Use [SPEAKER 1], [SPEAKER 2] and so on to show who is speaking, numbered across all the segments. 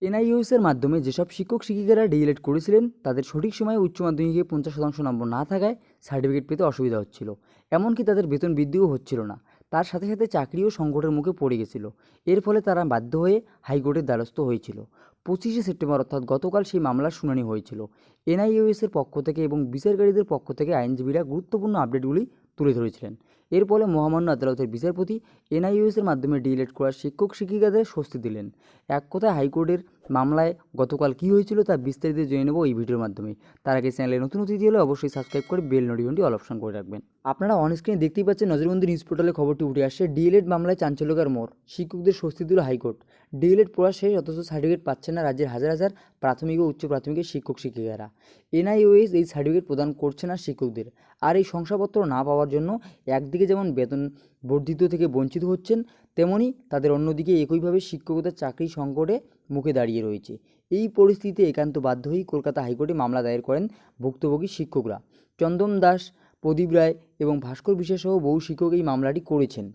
[SPEAKER 1] এনআইওএসের মাধ্যমে যেসব শিক্ষক শিক্ষিকারা ডিএলএড করেছিলেন তাদের সঠিক সময়ে উচ্চ মাধ্যমিকে 50% নম্বর না থাকায় সার্টিফিকেট পেতে অসুবিধা হচ্ছিল, এমনকি তাদের বেতন বৃদ্ধিও হচ্ছিল না। তার সাথে সাথে চাকরিও সংকটের মুখে পড়ে গেছিল। এর ফলে তারা বাধ্য হয়ে হাইকোর্টের দ্বারস্থ হয়েছিল। 25শে সেপ্টেম্বর অর্থাৎ গতকাল সেই মামলার শুনানি হয়েছিল। এনআইওএসের পক্ষ থেকে এবং বিচারকারীদের পক্ষ থেকে আইনজীবীরা গুরুত্বপূর্ণ আপডেটগুলি তুলে ধরেছিলেন। এর ফলে মহামান্য আদালতের বিচারপতি এনআইওএসের মাধ্যমে ডিএলএড করা শিক্ষক শিক্ষিকাদের স্বস্তি দিলেন। এক কথায় হাইকোর্টের মামলায় গতকাল কী হয়েছিল তা বিস্তারিত জেনে নেব এই ভিডিওর মাধ্যমে। তার আগে চ্যানেলে নতুন অতিথি হলে অবশ্যই সাবস্ক্রাইব করে বেল নোটিফিকেশনটি অল অপশন করে রাখবেন। আপনারা অনস্ক্রিনে দেখতেই পাচ্ছেন নজরবন্দি নিউজ পোর্টালে খবরটি উঠে আসছে। ডিএলএড মামলায় চাঞ্চল্যকর মোড়, শিক্ষকদের স্বস্তি দিল হাইকোর্ট। ডিএলএড পড়া শেষ অথচ সার্টিফিকেট পাচ্ছেন না রাজ্যের হাজার হাজার প্রাথমিক ও উচ্চ প্রাথমিকের শিক্ষক শিক্ষিকারা। এনআইওএস এই সার্টিফিকেট প্রদান করছে না শিক্ষকদের। আর এই শংসাপত্র না পাওয়ার জন্য একদিকে যেমন বেতন বর্ধিত থেকে বঞ্চিত হচ্ছেন, তেমনি তাদের অন্যদিকে একইভাবে শিক্ষকতার চাকরি সংকটে মুখে দাঁড়িয়ে রয়েছে। এই পরিস্থিতিতে একান্ত বাধ্য হয়েই কলকাতা হাইকোর্টে মামলা দায়ের করেন ভুক্তভোগী শিক্ষকরা। চন্দন দাস, প্রদীপ রায় এবং ভাস্কর বিশ্বাস সহ বহু শিক্ষক এই মামলাটি করেছেন।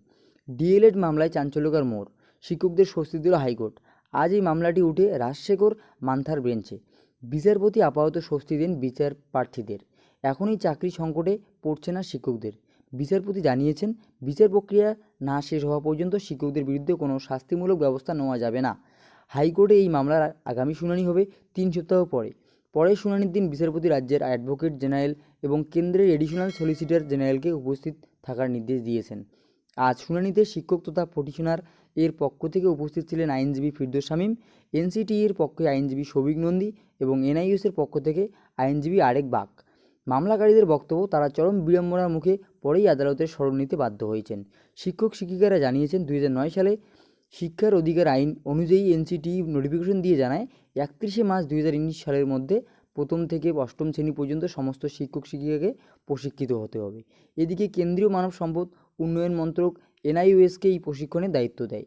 [SPEAKER 1] ডিএলএড মামলায় চাঞ্চল্যকর মোড়, শিক্ষকদের স্বস্তি দিল হাইকোর্ট। আজ এই মামলাটি উঠে রাজশেখর মান্থার বেঞ্চে। বিচারপতি আপাতত স্বস্তি দেন বিচার প্রার্থীদের। এখনই চাকরি সংকটে পড়ছে না শিক্ষকদের। বিচারপতি জানিয়েছেন, বিচার প্রক্রিয়া না শেষ হওয়া পর্যন্ত শিক্ষকদের বিরুদ্ধে কোনো শাস্তিমূলক ব্যবস্থা নেওয়া যাবে না। হাইকোর্টে এই মামলার আগামী শুনানি হবে 3 সপ্তাহ পরে। পরের শুনানির দিন বিচারপতি রাজ্যের অ্যাডভোকেট জেনারেল এবং কেন্দ্রের এডিশনাল সলিসিটর জেনারেলকে উপস্থিত থাকার নির্দেশ দিয়েছেন। আজ শুনানিতে শিক্ষক তথা পিটিশনার এর পক্ষ থেকে উপস্থিত ছিলেন আইনজীবী ফিরদৌস শামীম, এনসিটি এর পক্ষে আইনজীবী সৌভিক নন্দী এবং এনআইওএসের পক্ষ থেকে আইনজীবী আরেক বাক। মামলাকারীদের বক্তব্য, তারা চরম বিড়ম্বনার মুখে পরেই আদালতের শরণ নিতে বাধ্য হয়েছেন। শিক্ষক শিক্ষিকারা জানিয়েছেন, 2009 সালে শিক্ষার অধিকার আইন অনুযায়ী এনসিটি নোটিফিকেশন দিয়ে জানায় 31শে মার্চ 2019 সালের মধ্যে প্রথম থেকে অষ্টম শ্রেণী পর্যন্ত সমস্ত শিক্ষক শিক্ষিকাকে প্রশিক্ষিত হতে হবে। এদিকে কেন্দ্রীয় মানব সম্পদ উন্নয়ন মন্ত্রক এনআইওএসকে এই প্রশিক্ষণের দায়িত্ব দেয়।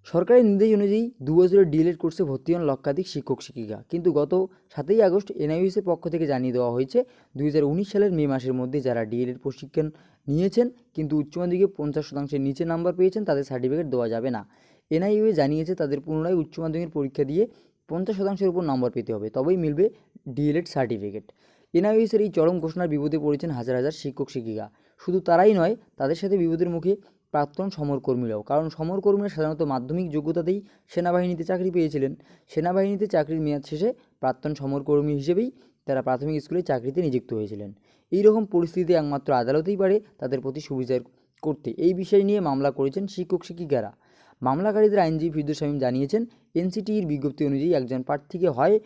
[SPEAKER 1] সরকারের নির্দেশ অনুযায়ী 2 বছরের ডিএলএড কোর্সে ভর্তি হন লক্ষাধিক শিক্ষক শিক্ষিকা। কিন্তু গত 7ই আগস্ট এনআইওএসের পক্ষ থেকে জানিয়ে দেওয়া হয়েছে, 2019 সালের মে মাসের মধ্যে যারা ডিএলএড প্রশিক্ষণ নিয়েছেন কিন্তু উচ্চ মাধ্যমিকে 50%-এর নিচে নাম্বার পেয়েছেন তাদের সার্টিফিকেট দেওয়া যাবে না। এনআইওএস জানিয়েছে তাদের পুনরায় উচ্চ মাধ্যমিকের পরীক্ষা দিয়ে 50%-এর উপর নম্বর পেতে হবে, তবেই মিলবে ডিএলএড সার্টিফিকেট। এনআইওএসের এই চরম ঘোষণার বিপদে পড়েছেন হাজার হাজার শিক্ষক শিক্ষিকা। শুধু তারাই নয়, তাদের সাথে বিপদের মুখে প্রাক্তন সমরকর্মীরাও। কারণ সমরকর্মীরা সাধারণত মাধ্যমিক যোগ্যতাতেই সেনাবাহিনীতে চাকরি পেয়েছিলেন। সেনাবাহিনীতে চাকরির মেয়াদ শেষে প্রাক্তন সমরকর্মী হিসেবেই তারা প্রাথমিক স্কুলে চাকরিতে নিযুক্ত হয়েছিলেন। এই রকম পরিস্থিতিতে একমাত্র আদালতেই পারে তাদের প্রতি সুবিচার করতে। এই বিষয় নিয়ে মামলা করেছেন শিক্ষক শিক্ষিকারা। মামলাকারীদের আইনজীবী ফিরদৌস শামীম জানিয়েছেন, এনসিটির বিজ্ঞপ্তি অনুযায়ী একজন প্রার্থীকে হয়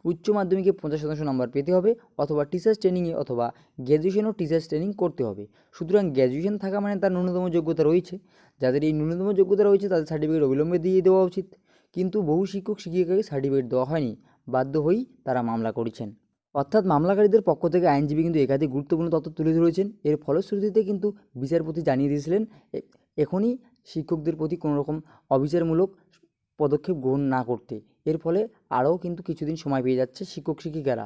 [SPEAKER 1] উচ্চ মাধ্যমিকে 50% নম্বর পেতে হবে, অথবা টিচার্স ট্রেনিংয়ে অথবা গ্র্যাজুয়েশনও টিচার্স ট্রেনিং করতে হবে। সুতরাং গ্র্যাজুয়েশন থাকা মানে তার ন্যূনতম যোগ্যতা রয়েছে। যাদের এই ন্যূনতম যোগ্যতা রয়েছে তাদের সার্টিফিকেট অবিলম্বে দিয়ে দেওয়া উচিত। কিন্তু বহু শিক্ষক শিক্ষিকাকে সার্টিফিকেট দেওয়া হয়নি। বাধ্য হয়েই তারা মামলা করেছেন। অর্থাৎ মামলাকারীদের পক্ষ থেকে আইনজীবী কিন্তু একাধিক গুরুত্বপূর্ণ তথ্য তুলে ধরেছেন। এর ফলশ্রুতিতে কিন্তু বিচারপতি জানিয়ে দিয়েছিলেন এখনই শিক্ষকদের প্রতি কোনো রকম অবিচারমূলক পদক্ষেপ গ্রহণ না করতে। এর ফলে আরও কিন্তু কিছুদিন সময় পেয়ে যাচ্ছে শিক্ষক শিক্ষিকারা।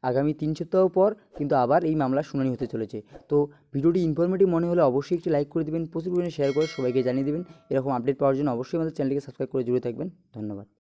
[SPEAKER 1] আগামী 3 সপ্তাহ পর কিন্তু আবার এই মামলার শুনানি হতে চলেছে। তো ভিডিওটি ইনফরমেটিভ মনে হলে অবশ্যই একটি লাইক করে দেবেন, প্রচুর পরিমাণে শেয়ার করে সবাইকে জানিয়ে দেবেন। এরকম আপডেট পাওয়ার জন্য অবশ্যই আমাদের চ্যানেলটিকে সাবস্ক্রাইব করে জুড়ে থাকবেন। ধন্যবাদ।